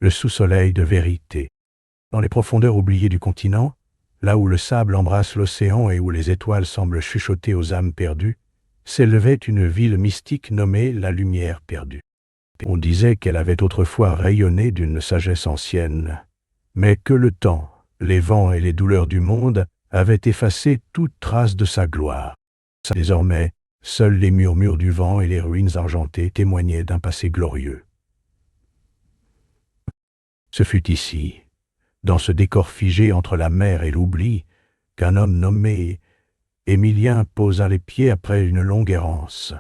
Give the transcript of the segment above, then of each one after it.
le sous-soleil de vérité. Dans les profondeurs oubliées du continent, là où le sable embrasse l'océan et où les étoiles semblent chuchoter aux âmes perdues, s'élevait une ville mystique nommée la Lumière perdue. On disait qu'elle avait autrefois rayonné d'une sagesse ancienne, mais que le temps, les vents et les douleurs du monde avaient effacé toute trace de sa gloire. Désormais, seuls les murmures du vent et les ruines argentées témoignaient d'un passé glorieux. Ce fut ici, dans ce décor figé entre la mer et l'oubli, qu'un homme nommé Émilien posa les pieds après une longue errance.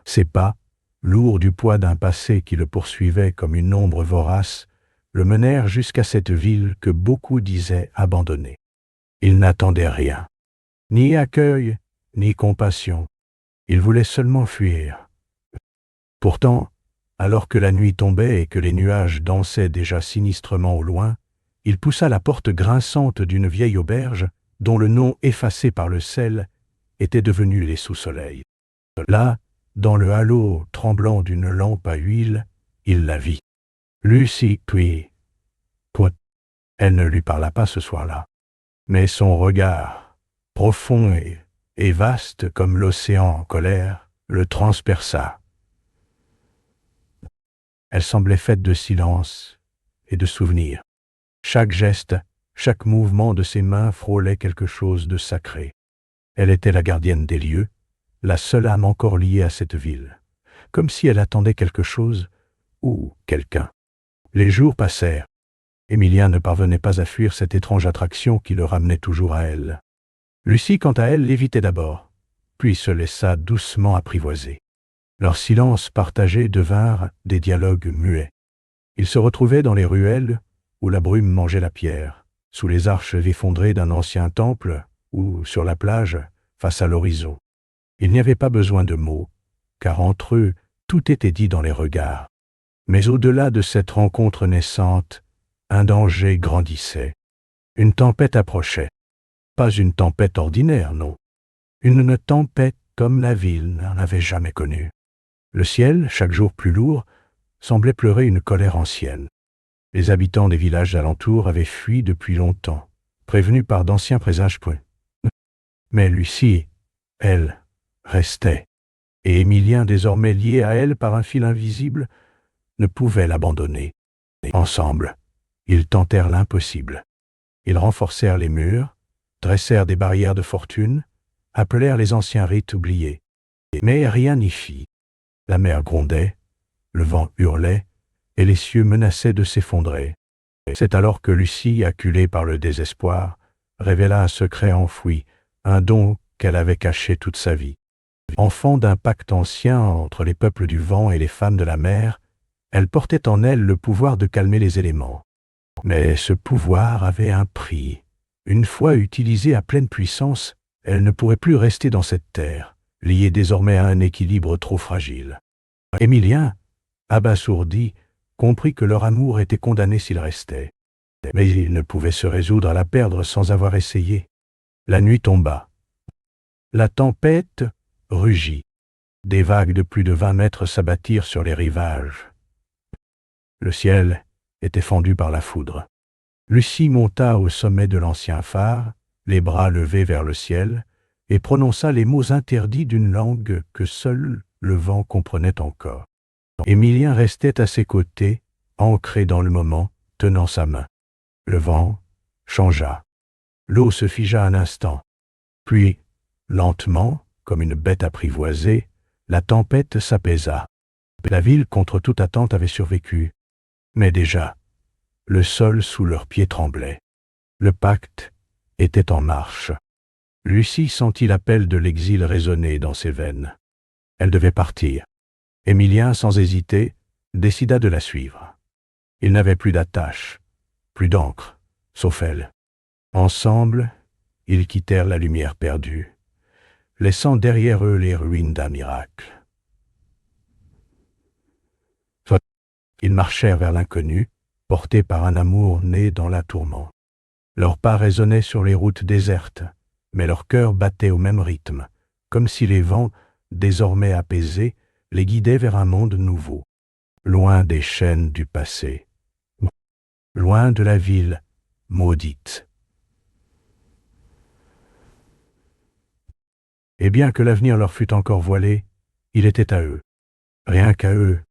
Ses pas, lourds du poids d'un passé qui le poursuivait comme une ombre vorace, le menèrent jusqu'à cette ville que beaucoup disaient abandonnée. Il n'attendait rien, ni accueil, ni compassion. Il voulait seulement fuir. Pourtant, alors que la nuit tombait et que les nuages dansaient déjà sinistrement au loin, il poussa la porte grinçante d'une vieille auberge dont le nom effacé par le sel était devenu les sous-soleils. Là, dans le halo tremblant d'une lampe à huile, il la vit. Lucie, puis... Elle ne lui parla pas ce soir-là, mais son regard, profond et vaste comme l'océan en colère, le transperça. Elle semblait faite de silence et de souvenirs. Chaque geste, chaque mouvement de ses mains frôlait quelque chose de sacré. Elle était la gardienne des lieux, la seule âme encore liée à cette ville, comme si elle attendait quelque chose ou quelqu'un. Les jours passèrent. Émilien ne parvenait pas à fuir cette étrange attraction qui le ramenait toujours à elle. Lucie, quant à elle, l'évitait d'abord, puis se laissa doucement apprivoiser. Leurs silences partagés devinrent des dialogues muets. Ils se retrouvaient dans les ruelles où la brume mangeait la pierre, sous les arches effondrées d'un ancien temple ou sur la plage face à l'horizon. Il n'y avait pas besoin de mots, car entre eux, tout était dit dans les regards. Mais au-delà de cette rencontre naissante, un danger grandissait. Une tempête approchait. Pas une tempête ordinaire, non. Une tempête comme la ville n'en avait jamais connue. Le ciel, chaque jour plus lourd, semblait pleurer une colère ancienne. Les habitants des villages alentours avaient fui depuis longtemps, prévenus par d'anciens présages. Mais Lucie, elle, restait, et Émilien, désormais lié à elle par un fil invisible, ne pouvait l'abandonner. Ensemble, ils tentèrent l'impossible. Ils renforcèrent les murs, dressèrent des barrières de fortune, appelèrent les anciens rites oubliés. Mais rien n'y fit. La mer grondait, le vent hurlait, et les cieux menaçaient de s'effondrer. C'est alors que Lucie, acculée par le désespoir, révéla un secret enfoui, un don qu'elle avait caché toute sa vie. Enfant d'un pacte ancien entre les peuples du vent et les femmes de la mer, elle portait en elle le pouvoir de calmer les éléments. Mais ce pouvoir avait un prix. Une fois utilisée à pleine puissance, elle ne pourrait plus rester dans cette terre, liée désormais à un équilibre trop fragile. Émilien, abasourdi, comprit que leur amour était condamné s'il restait. Mais il ne pouvait se résoudre à la perdre sans avoir essayé. La nuit tomba. La tempête rugit. Des vagues de plus de 20 mètres s'abattirent sur les rivages. Le ciel était fendu par la foudre. Lucie monta au sommet de l'ancien phare, les bras levés vers le ciel, et prononça les mots interdits d'une langue que seul le vent comprenait encore. Émilien restait à ses côtés, ancré dans le moment, tenant sa main. Le vent changea. L'eau se figea un instant. Puis, lentement, comme une bête apprivoisée, la tempête s'apaisa. La ville, contre toute attente, avait survécu. Mais déjà, le sol sous leurs pieds tremblait. Le pacte était en marche. Lucie sentit l'appel de l'exil résonner dans ses veines. Elle devait partir. Émilien, sans hésiter, décida de la suivre. Il n'avait plus d'attache, plus d'encre, sauf elle. Ensemble, ils quittèrent la lumière perdue, laissant derrière eux les ruines d'un miracle. Ils marchèrent vers l'inconnu, portés par un amour né dans la tourmente. Leurs pas résonnaient sur les routes désertes, mais leur cœur battait au même rythme, comme si les vents, désormais apaisés, les guidaient vers un monde nouveau, loin des chaînes du passé. loin de la ville maudite. Et bien que l'avenir leur fût encore voilé, il était à eux, rien qu'à eux,